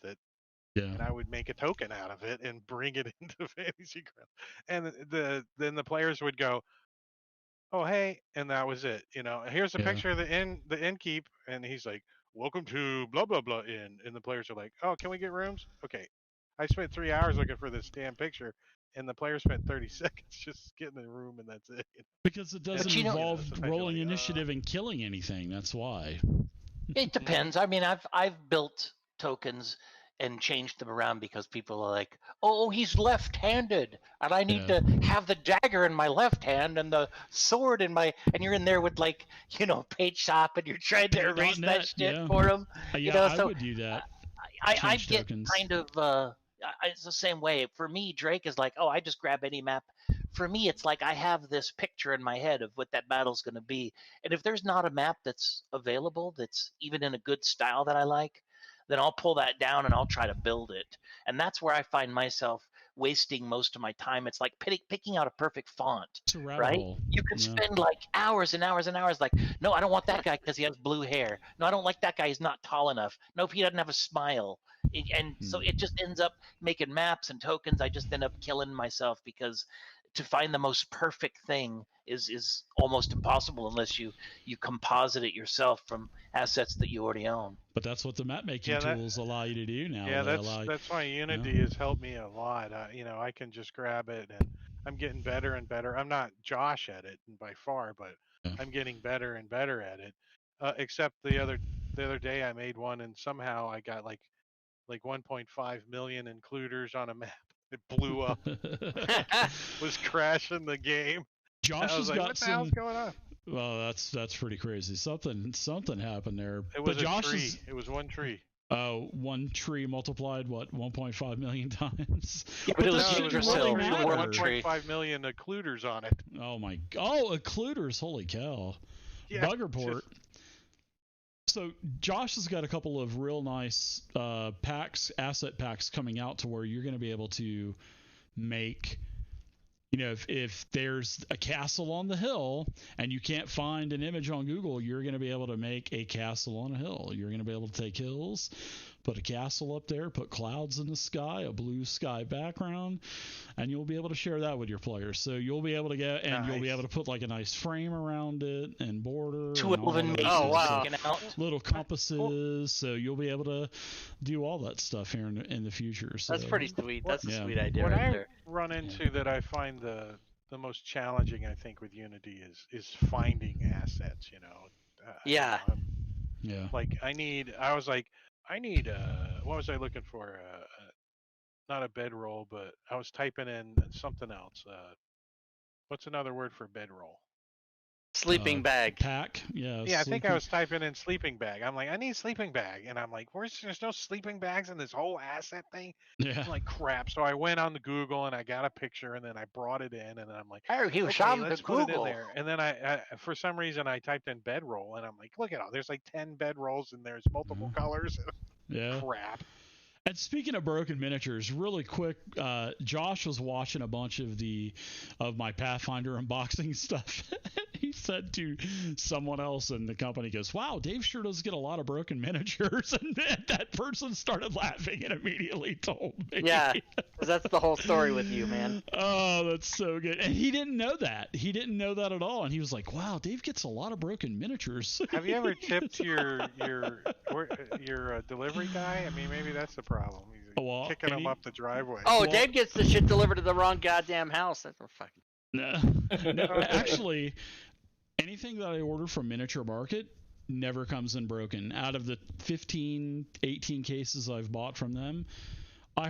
and I would make a token out of it and bring it into Fantasy Ground, and then the players would go, "Oh hey," and that was it. Here's a picture of the innkeep, and he's like, "Welcome to blah blah blah inn," and the players are like, "Oh, can we get rooms?" Okay, I spent 3 hours looking for this damn picture, and the players spent 30 seconds just getting the room, and that's it. Because it doesn't involve so rolling like, initiative and killing anything. That's why. It depends. I mean, I've built tokens and changed them around because people are like, "Oh, he's left-handed, and I need to have the dagger in my left hand and the sword in my." And you're in there with paint shop, and you're trying to erase that shit for him. I would do that. I get tokens. Kind of. It's the same way. For me, Drake is like, "Oh, I just grab any map." For me, it's like I have this picture in my head of what that battle's going to be. And if there's not a map that's available, that's even in a good style that I like, then I'll pull that down and I'll try to build it. And that's where I find myself wasting most of my time. It's like picking out a perfect font, right? You can spend like hours and hours and hours like, no, I don't want that guy because he has blue hair. No, I don't like that guy. He's not tall enough. No, if he doesn't have a smile. So it just ends up making maps and tokens. I just end up killing myself because to find the most perfect thing is almost impossible unless you composite it yourself from assets that you already own. But that's what the map making tools allow you to do now. Yeah, that's why Unity has helped me a lot. I can just grab it, and I'm getting better and better. I'm not Josh at it by far, but I'm getting better and better at it. Except the other day I made one, and somehow I got like 1.5 million includers on a map. It blew up. Was crashing the game. Josh has like, got what the hell's going on? Well, that's pretty crazy. Something happened there. It was a tree. It was one tree. One tree multiplied 1.5 million times. Yeah, but it was Yggdrasil. 1.5 million occluders on it. Oh my! Oh, occluders! Holy cow! Yeah, Bug report. So Josh has got a couple of real nice asset packs coming out to where you're going to be able to make, if there's a castle on the hill and you can't find an image on Google, you're going to be able to make a castle on a hill. You're going to be able to take hills, put a castle up there, put clouds in the sky, a blue sky background, and you'll be able to share that with your players. So you'll be able to get, and you'll be able to put like a nice frame around it and border. 12 little compasses. So you'll be able to do all that stuff here in the future. So that's pretty sweet. That's a sweet idea. What I run into that I find the most challenging, I think, with Unity is finding assets. Yeah. Like I need. What was I looking for? Not a bedroll, but I was typing in something else. What's another word for bedroll? Sleeping bag. pack. Yeah. Yeah, I think I sleeping- was typing in sleeping bag. I'm like, I need sleeping bag, and I'm like, there's no sleeping bags in this whole asset thing. Yeah. I'm like, crap. So I went on the Google and I got a picture, and then I brought it in, and then I'm like, Oh, you okay, shot let's the put it in Google. there. And then I for some reason I typed in bedroll, and I'm like, look at all, there's like 10 bedrolls, and there's multiple colors. Yeah. Crap. And speaking of broken miniatures, really quick, Josh was watching a bunch of my Pathfinder unboxing stuff. He said to someone else in the company, goes, "Wow, Dave sure does get a lot of broken miniatures." And then that person started laughing and immediately told me. Yeah, 'cause that's the whole story with you, man. Oh, that's so good. And he didn't know that. He didn't know that at all. And he was like, "Wow, Dave gets a lot of broken miniatures." Have you ever tipped your delivery guy? I mean, maybe that's the problem. He's Well, kicking him up the driveway. Oh, Well- Dave gets the shit delivered to the wrong goddamn house. That's fucking. No, actually, anything that I order from Miniature Market never comes in broken. Out of the 15, 18 cases I've bought from them, I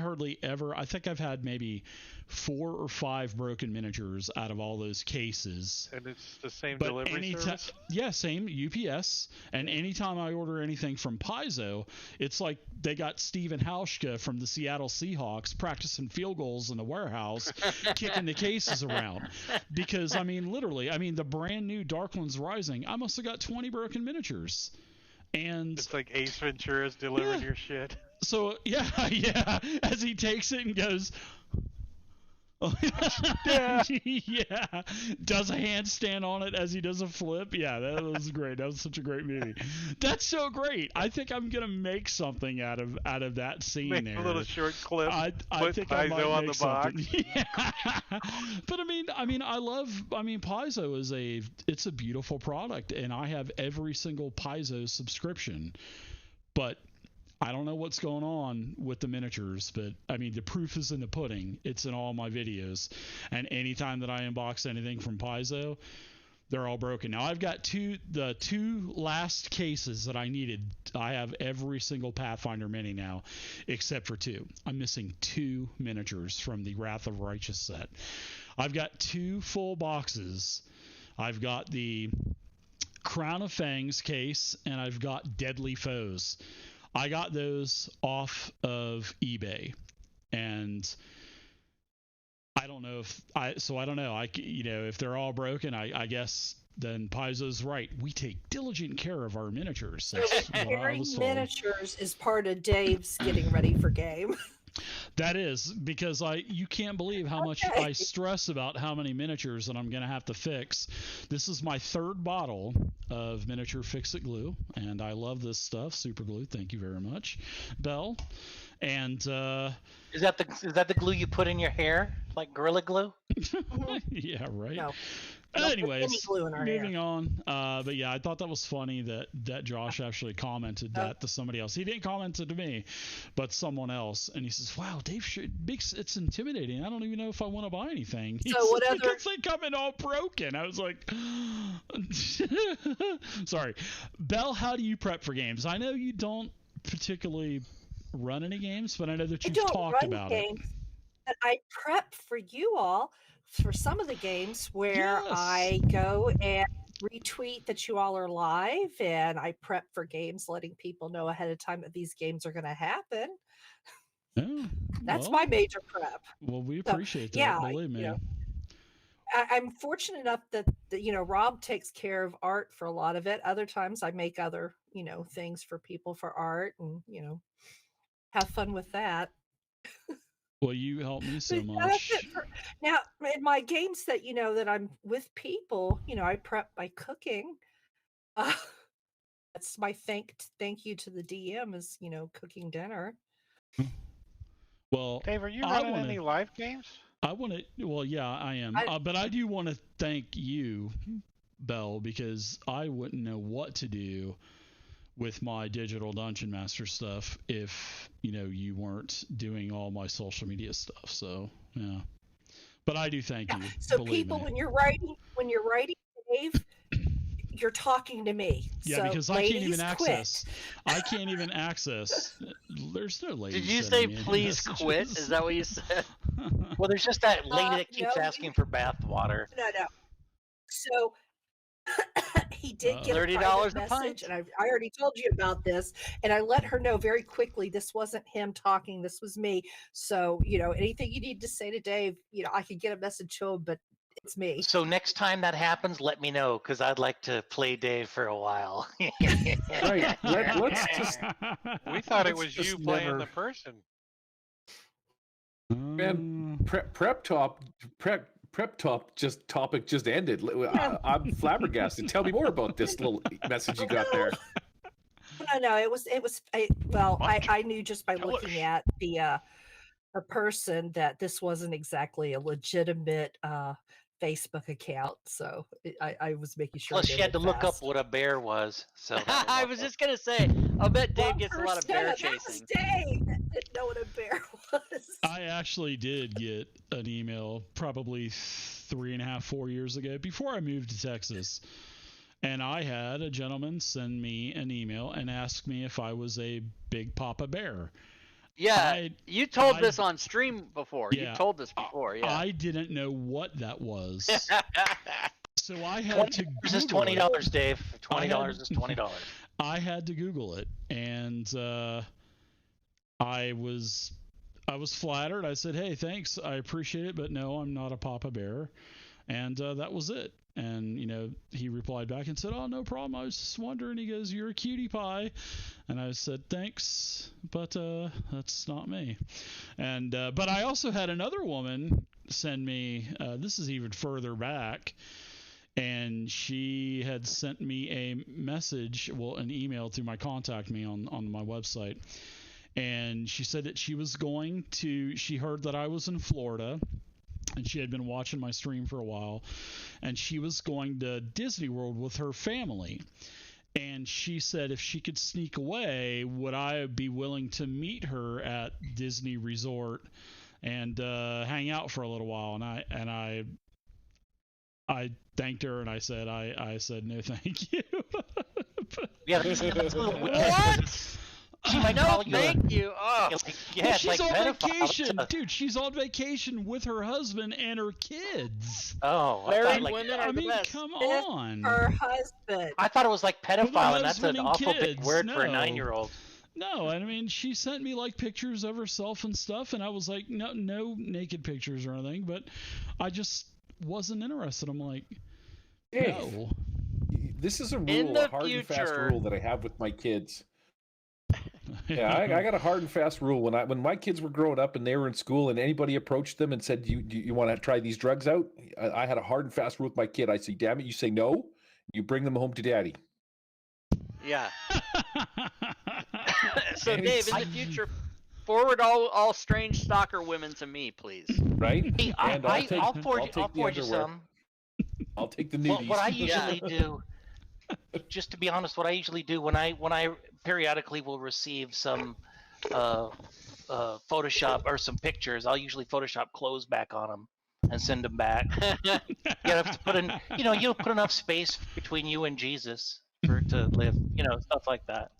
think I've had maybe 4 or 5 broken miniatures out of all those cases. And it's the same But delivery service? yeah, same UPS. And anytime I order anything from Paizo, it's like they got Steven Hauschka from the Seattle Seahawks practicing field goals in the warehouse, kicking the cases around. Because, I mean, literally, the brand new Darklands Rising, I must have got 20 broken miniatures. And It's like Ace Ventura's delivering your shit. so, yeah, as he takes it and goes... Yeah. Yeah, does a handstand on it as he does a flip. Yeah, that was great. That was such a great movie. That's so great. I think I'm gonna make something out of that scene. Make there. a little short clip. I put think I might Paizo on make the something. box. Yeah. But Paizo is it's a beautiful product, and I have every single Paizo subscription. But I don't know what's going on with the miniatures, but the proof is in the pudding. It's in all my videos. And anytime that I unbox anything from Paizo, they're all broken. Now I've got the two last cases that I needed. I have every single Pathfinder mini now, except for 2. I'm missing 2 miniatures from the Wrath of Righteous set. I've got 2 full boxes. I've got the Crown of Fangs case, and I've got Deadly Foes. I got those off of eBay, and I don't know if they're all broken. I guess then Paizo's right. We take diligent care of our miniatures. So That's what I repairing was told. miniatures is part of Dave's getting ready for game. That is, because you can't believe how much Okay. I stress about how many miniatures that I'm going to have to fix. This is my 3rd bottle of miniature Fix-It glue, and I love this stuff. Super glue, thank you very much, Belle. And Is that the glue you put in your hair, like Gorilla Glue? yeah, right. No. Don't put any Anyways, glue in our moving hair. on. But yeah, I thought that was funny that Josh actually commented that to somebody else. He didn't comment it to me, but someone else. And he says, "Wow, Dave, it's intimidating. I don't even know if I want to buy anything." He So says, what other- because they come in all broken. I was like, sorry. Belle, how do you prep for games? I know you don't particularly run any games, but I know that I you've don't talked run about games, but I prep for you all for some of the games where Yes. I go and retweet that you all are live, and I prep for games, letting people know ahead of time that these games are going to happen. it. Oh, That's well, my major prep. Well, we So, appreciate that. yeah, Believe me. I'm fortunate enough that Rob takes care of art for a lot of it. Other times I make other things for people for art, and have fun with that. Well, you help me so But that's much. it now, in my games that that I'm with people, I prep by cooking. That's my thank you to the DM is cooking dinner. Well, Dave, are you I running wanna- any live games? I want to. Well, yeah, I am. But I do want to thank you, Belle, because I wouldn't know what to do with my digital Dungeon Master stuff if you weren't doing all my social media stuff. So yeah, but I do thank you. So believe people, me. when you're writing, Dave, you're talking to me. Yeah, so because I can't ladies, even access. I can't even access. There's no ladies. Did you say sending me any please quit? messages. Is that what you said? Well, there's just that lady that keeps no, asking for bath water. No. So he did get a $30 private a message, pint. and I already told you about this, and I let her know very quickly this wasn't him talking, this was me. So, anything you need to say to Dave, I could get a message to him, but it's me. So next time that happens, let me know, because I'd like to play Dave for a while. Right. Let's just We thought it Let's was you just playing never- the person. Man, prep top topic just ended. I'm flabbergasted. Tell me more about this little message you got there. No, it was I knew just by looking Hellish. at the person that this wasn't exactly a legitimate Facebook account, so I was making sure. Plus, I she did had it to look up fast. what a bear was. So that I was awful. just gonna say, I bet Dave Well, gets a lot of bear that was chasing. Dave that didn't know what a bear was. I actually did get an email probably 3.5, 4 years ago before I moved to Texas. And I had a gentleman send me an email and ask me if I was a big Papa Bear. Yeah, you told I- this on stream before. Yeah. You told this before, yeah. I didn't know what that was. So I had to This is Google it. $20, Dave. $20 is $20. I had to Google it, and I was flattered. I said, "Hey, thanks, I appreciate it, but no, I'm not a Papa Bear," and that was it. And he replied back and said, "Oh, no problem. I was just wondering." He goes, "You're a cutie pie," and I said, "Thanks, but that's not me." And but I also had another woman send me. This is even further back. And she had sent me a message, an email through my contact me on my website. And she said that she heard that I was in Florida, and she had been watching my stream for a while, and she was going to Disney World with her family. And she said if she could sneak away, would I be willing to meet her at Disney Resort and hang out for a little while? And I thanked her, and I said no, thank you. Yeah, that's a little weird. What? She might No, call you. thank you. Oh, Yeah, Well, it's she's like on pedophile. vacation, dude. She's on vacation with her husband and her kids. Oh, I married thought, like, women I are the mean, best. come If on. Her husband. I thought it was like With my pedophile, and that's husband an and awful big kids, word for a no. 9-year-old. No, I mean, she sent me like pictures of herself and stuff, and I was like, no naked pictures or anything, but I just wasn't interested. I'm like, Hey, no. this is a In rule, the a hard and fast future- rule that I have with my kids. Yeah, I got a hard and fast rule. When my kids were growing up and they were in school, and anybody approached them and said, "Do you want to try these drugs out?" I had a hard and fast rule with my kid. I say, "Damn it, you say no, you bring them home to daddy." Yeah. So And Dave, in the future, forward all strange stalker women to me, please. Right? Hey, And I'll forward the you underwear. some. I'll take the Well, nudies. what I usually do, just to be honest, what I usually do when I periodically will receive some Photoshop or some pictures, I'll usually Photoshop clothes back on them and send them back. You have to put in, you'll put enough space between you and Jesus for it to live, stuff like that.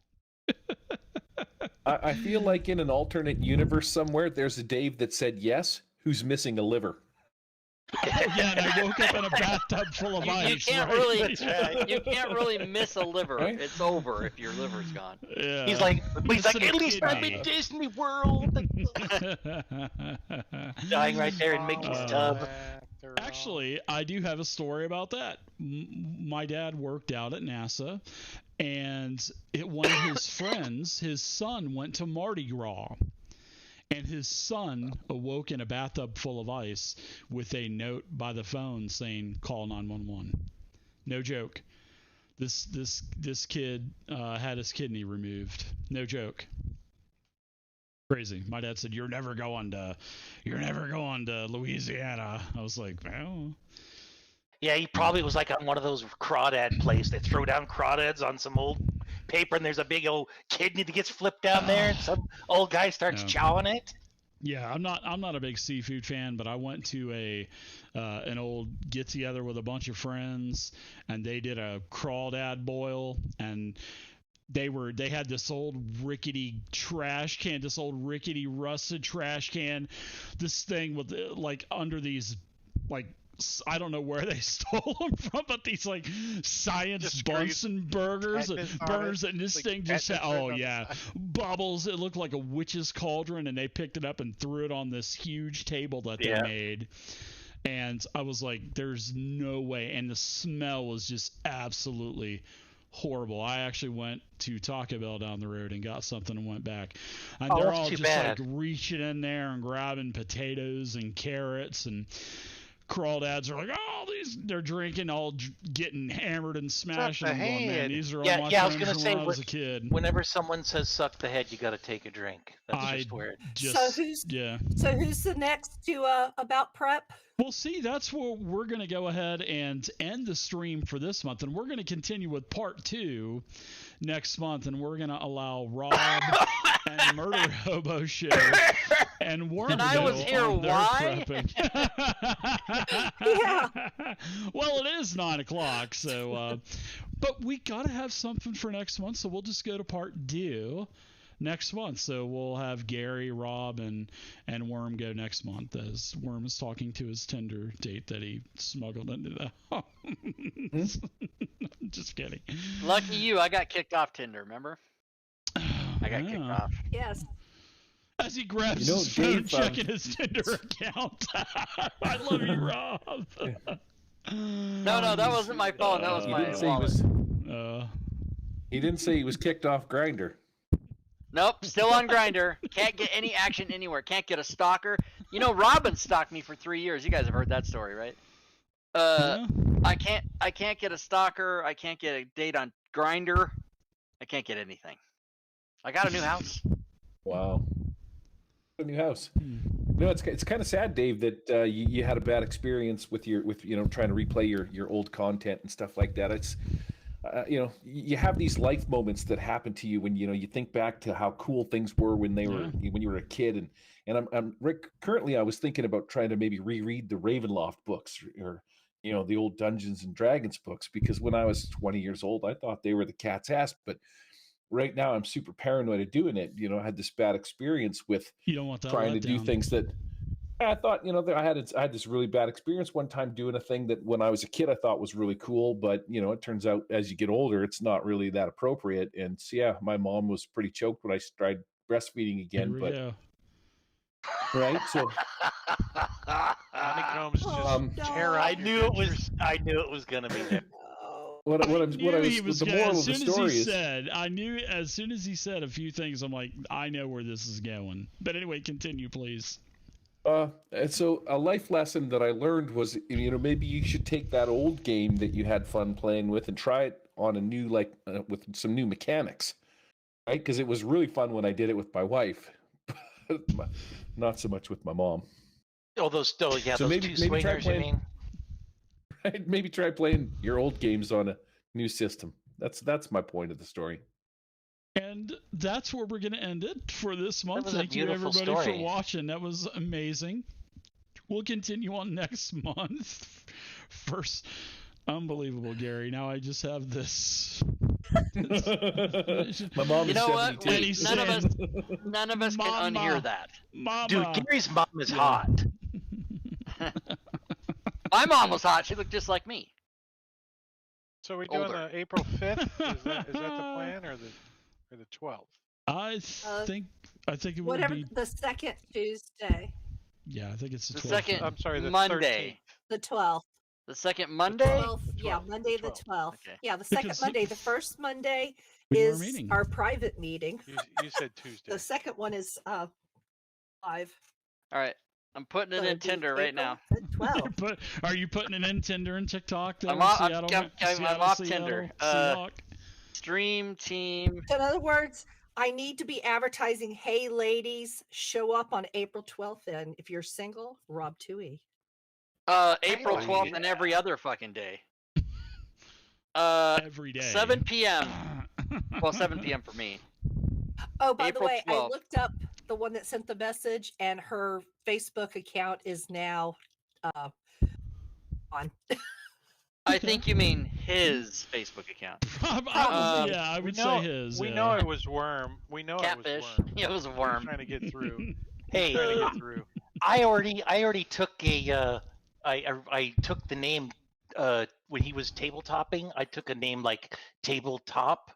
I feel like in an alternate universe somewhere, there's a Dave that said yes, who's missing a liver. Yeah, and I woke up in a bathtub full of You ice. can't right? really, That's right. you can't really miss a liver. Right? It's over if your liver's gone. Yeah. He's like, Missing a at least I'm kidney." in Disney World. Dying right there in Mickey's tub. After all. Actually, I do have a story about that. My dad worked out at NASA, and one of his friends, his son, went to Mardi Gras. And his son awoke in a bathtub full of ice with a note by the phone saying, "Call 911." No joke. This kid had his kidney removed. No joke. Crazy. My dad said, "You're never going to Louisiana." I was like, "Well." Yeah, he probably was like on one of those crawdad places. They throw down crawdads on some old paper, and there's a big old kidney that gets flipped down there, and some old guy starts chowing it. Yeah, I'm not a big seafood fan, but I went to an old get together with a bunch of friends, and they did a crawdad boil, and they had this old rickety trash can, this old rickety rusted trash can, this thing with like under these like I don't know where they stole them from, but these like science Just Bunsen burgers, tetanus on burgers, it. and this Like thing just had, tetanus written oh on the yeah, side. bubbles. It looked like a witch's cauldron, and they picked it up and threw it on this huge table that they Yeah. made. And I was like, there's no way. And the smell was just absolutely horrible. I actually went to Taco Bell down the road and got something and went back. And Oh, they're that's all too just bad. like reaching in there and grabbing potatoes and carrots, and crawdads are like, oh, they're drinking, all getting hammered and smashing. the I'm going, man, head. these are all Yeah, my yeah, I was friends gonna from say, when I was a kid. Whenever someone says "suck the head," you got to take a drink. That's I just weird. just, So who's yeah. so who's the next to about prep? Well, see, that's where we're going to go ahead and end the stream for this month, and we're going to continue with part 2 next month, and we're going to allow Rob and Murder Hobo Show and Worm And I was here, on their why? prepping. Yeah. Well, it is 9 o'clock, so but we got to have something for next month, so we'll just go to part 2 next month. So we'll have Gary, Rob, and Worm go next month, as Worm is talking to his Tinder date that he smuggled into the Just kidding. Lucky you, I got kicked off Tinder, remember? I got kicked Yeah. off. Yes. As he grabs You know, his phone, Dave, checking his Tinder account. I love you, Rob. No, that wasn't my phone. That was He my didn't say he wallet. was. He didn't say he was kicked off Grinder. Nope, still on Grinder. Can't get any action anywhere. Can't get a stalker. You know, Robin stalked me for 3 years. You guys have heard that story, right? Yeah. I can't get a stalker. I can't get a date on Grinder. I can't get anything. I got a new house. Wow. A new house. No, it's kind of sad, Dave, that you had a bad experience with trying to replay your old content and stuff like that. It's you have these life moments that happen to you when you think back to how cool things were when when you were a kid, and I'm Rick. Currently, I was thinking about trying to maybe reread the Ravenloft books or the old Dungeons and Dragons books, because when I was 20 years old, I thought they were the cat's ass, but right now I'm super paranoid of doing it. I had this bad experience with You don't want that trying to do letdown. things that I thought, that I had this really bad experience one time doing a thing that when I was a kid I thought was really cool, but it turns out as you get older it's not really that appropriate. And so, yeah, my mom was pretty choked when I tried breastfeeding again. Here we But go. right, so Honeycombs just Oh, tear no. up I your knew it was. dentures. I knew it was gonna be there. No. what I was the gonna- moral as of the soon as story he is said, I knew as soon as he said a few things, I'm like, I know where this is going. But anyway, continue, please. and so a life lesson that I learned was, maybe you should take that old game that you had fun playing with and try it on a new, with some new mechanics, right? Because it was really fun when I did it with my wife, but not so much with my mom. Oh, those So those maybe two try swingers. You playing- mean? Right? Maybe try playing your old games on a new system. That's my point of the story. And that's where we're going to end it for this month. was a Thank you, beautiful everybody, for story. watching. That was amazing. We'll continue on next month. First, unbelievable, Gary. Now I just have this. My mom You is know what? 72. And he None of us, said, none of us can Mama. unhear that. Mama. Dude, Gary's mom is Yeah. hot. My mom was hot. She looked just like me. So we doing Older. the April 5th? Is that the plan or the 12th? I think it would Whatever be. the second Tuesday, Yeah, I think it's the The 12th. second I'm sorry, the Monday. the 12th. The second Monday? 12th, The yeah, 12th, Monday the the 12th. 12th. Okay. Yeah, the second Because the- Monday. The first Monday We do our is meeting. our private meeting. You said Tuesday. The second one is live. All right. I'm putting it So in it'd be Tinder right April now. the 12th. But are you putting it in Tinder and TikTok? There I'm in off- I'm- Seattle, I'm- I'm Seattle, off Seattle, Tinder. Seahawk? Stream team. So in other words, I need to be advertising, hey ladies, show up on April 12th. And if you're single, Rob 2E. April Oh, 12th and every other fucking day. Every day. 7 p.m. Well, 7 p.m. for me. Oh, by April the way, 12th. I looked up the one that sent the message, and her Facebook account is now on. I think you mean his Facebook account. Yeah, I We would know, say his. we yeah. know it was Worm. We know Catfish. it was Worm. It was a He's worm. trying to get through. Hey, Trying to get through. I already took a I took the name when he was tabletopping. I took a name like Tabletop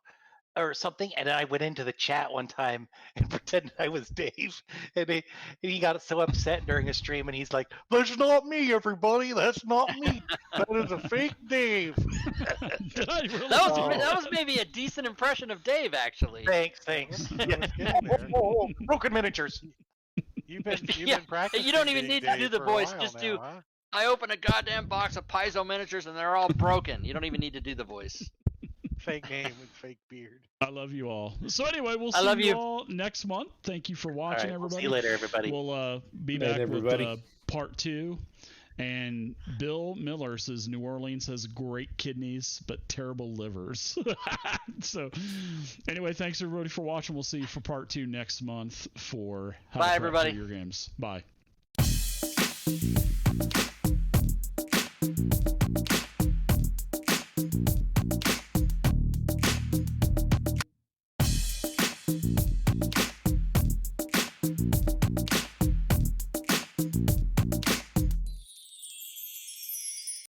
or something, and I went into the chat one time and pretended I was Dave, and he got so upset during a stream, and he's like, "That's not me, everybody. That's not me. That is a fake Dave." Did I really? That was maybe a decent impression of Dave, actually. Thanks. Yeah, it's getting there. Broken miniatures. You've been Yeah, practicing. you don't even being need to do Dave the for a voice. while Just now, do. Huh? I open a goddamn box of Paizo miniatures and they're all broken. You don't even need to do the voice. Fake name and fake beard. I love you all. So anyway, we'll I see love you you. all next month. Thank you for All watching, right, we'll everybody. see you later, everybody. We'll be Night, back everybody. with part 2. And Bill Miller says New Orleans has great kidneys but terrible livers. So anyway, thanks everybody for watching. We'll see you for part 2 next month for how Bye, to prep for everybody. your games. Bye.